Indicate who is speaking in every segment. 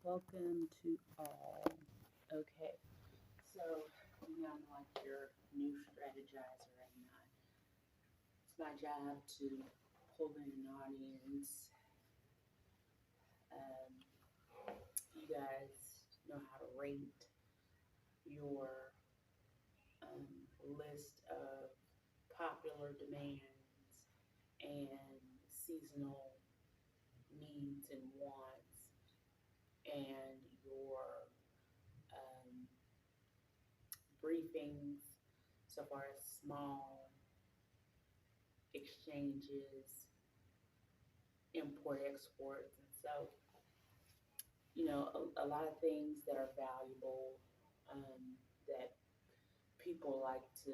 Speaker 1: Welcome to all. Okay, so I'm like your new strategizer, and it's my job to pull in an audience. Um, you guys know how to rate your um, list of popular demands and seasonal needs and wants, and your um, briefings so far as small exchanges, import exports, and so a lot of things that are valuable that people like to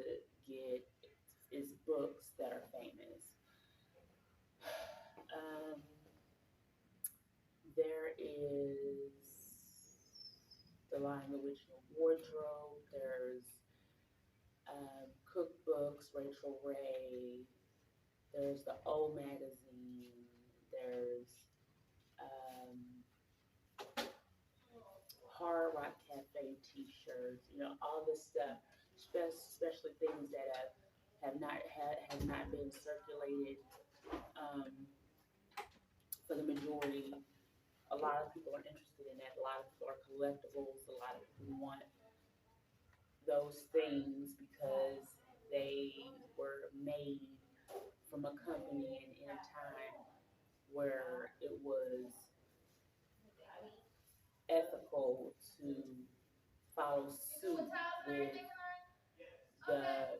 Speaker 1: get is books that are famous. Um, there is the Lion, the Witch, and the Wardrobe. There's cookbooks, Rachel Ray. There's the O magazine. There's um, Hard Rock Cafe T-shirts. All this stuff, especially things that have not been circulated um, for the majority. A lot of people are interested in that. A lot of people are collectibles. A lot of people want those things because they were made from a company and in a time where it was ethical to follow suit with the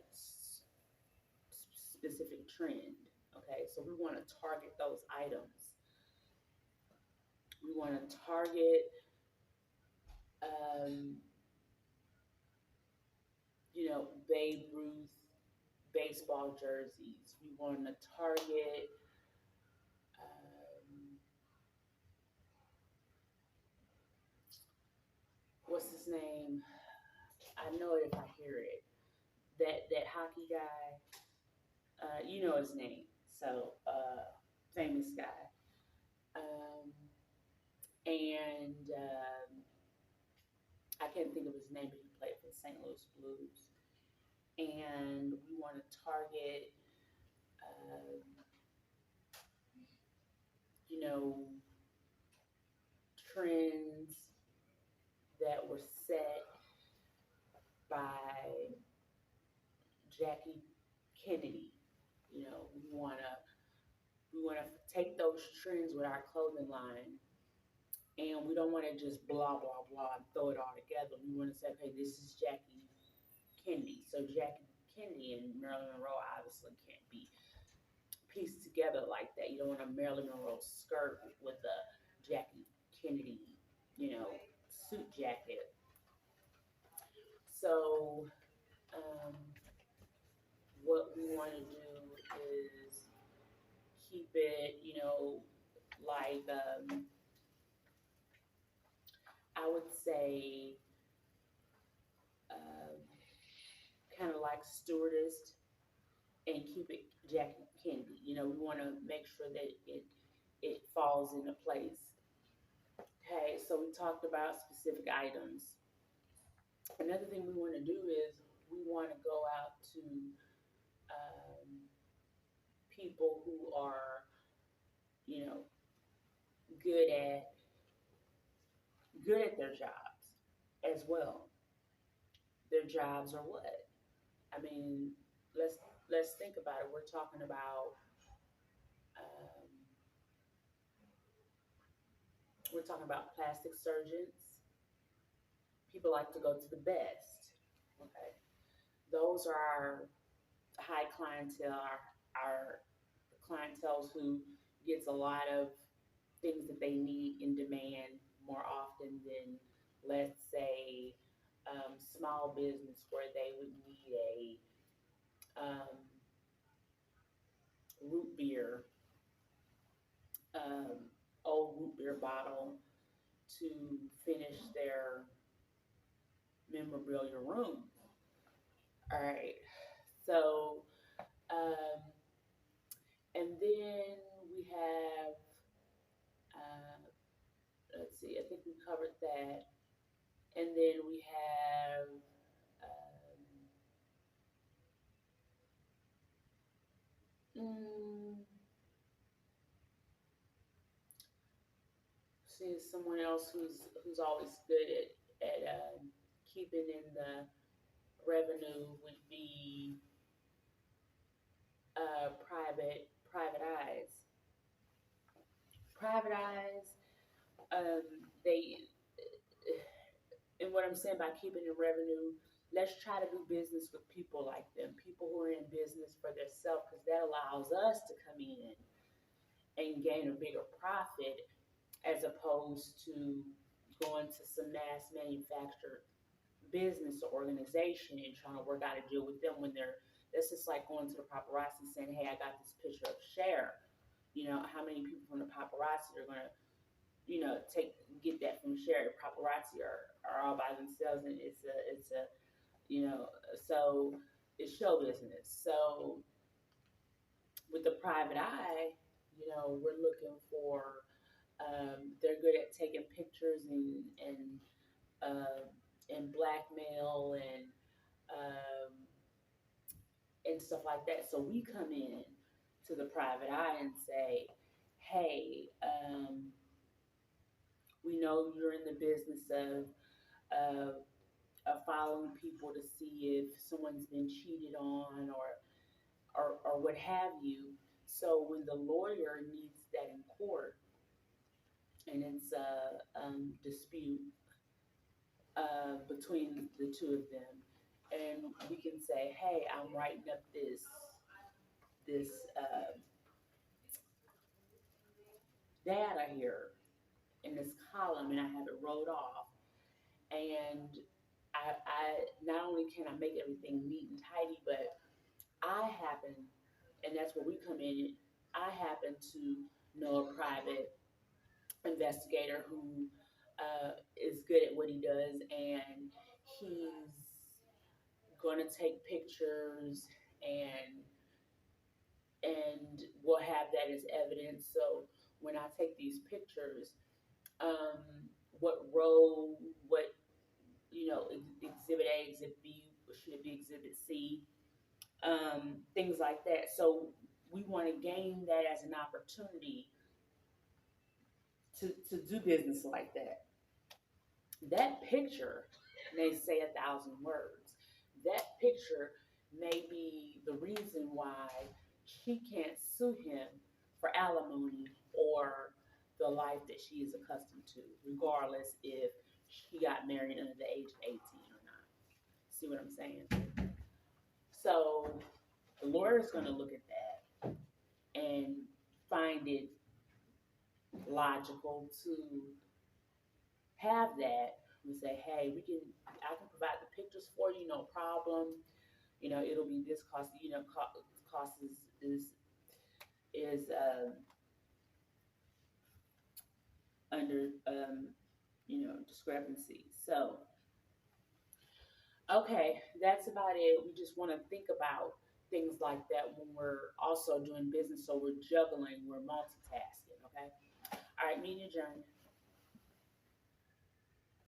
Speaker 1: specific trend. Okay, so we want to target those items. We want to target, um, Babe Ruth baseball jerseys. We want to target, what's his name? I know it if I hear it. That hockey guy. You know his name. So famous guy. Um, and I can't think of his name, but he played for the St. Louis Blues. And we want to target, um, you know, trends that were set by Jackie Kennedy. We want to take those trends with our clothing line, and we don't want to just blah blah blah and throw it all together. We want to say, okay, this is Jackie Kennedy. So Jackie Kennedy and Marilyn Monroe obviously can't be pieced together like that. You don't want a Marilyn Monroe skirt with a Jackie Kennedy, you know, suit jacket. So um, what we want to do is keep it, like I would say, um, kind of like stewardess and keep it Jackie Kennedy. We want to make sure that it falls into place. Okay, so we talked about specific items. Another thing we want to do is we want to go out to um, people who are, you know, good at good at their jobs as well. Their jobs are what? I mean, let's let's think about it. Um, we're talking about plastic surgeons. People like to go to the best. Okay, those are our high clientele, our clientele who gets a lot of things that they need in demand more often than, let's say, small business where they would need a root beer, um, old root beer bottle to finish their memorabilia room. All right. So, um, and then we have, uh, let's see, I think we covered that. And then we have, mm, see, someone else who's always good at keeping in the revenue would be private eyes. Private eyes, um, they and what I'm saying by keeping in revenue, let's try to do business with people like them, people who are in business for themselves, because that allows us to come in and gain a bigger profit as opposed to going to some mass manufactured business or organization and trying to work out a deal with them when they're that's just like going to the paparazzi saying, hey, I got this picture of Cher. You know, how many people from the paparazzi are gonna, take get that from Cher? Paparazzi are all by themselves and it's a you know, so it's show business. So with the private eye, we're looking for they're good at taking pictures uh, and blackmail um, and stuff like that. So we come in to the private eye and say, hey, we know you're in the business of following people to see if someone's been cheated on or what have you. So when the lawyer needs that in court and it's a dispute between the two of them, and we can say, "Hey, I'm writing up this data here in this column, and I have it wrote off, and I not only can I make everything neat and tidy, but I happen, and that's where we come in. I happen to know a private investigator who is good at what he does, and he's going to take pictures and and we'll have that as evidence. So when I take these pictures, um, what row, what exhibit A, exhibit B, should it be exhibit C, things like that. So we want to gain that as an opportunity to do business like that. That picture may say 1,000 words. That picture may be the reason why she can't sue him for alimony or the life that she is accustomed to, regardless if she got married under the age of 18 or not. See what I'm saying? So the lawyer is going to look at that and find it logical to have that and say, hey, I can provide the pictures for you, no problem. It'll be this cost. Cost is under discrepancy. So okay, that's about it. We just want to think about things like that when we're also doing business. So we're juggling, we're multitasking. Okay. All right, meeting adjourned.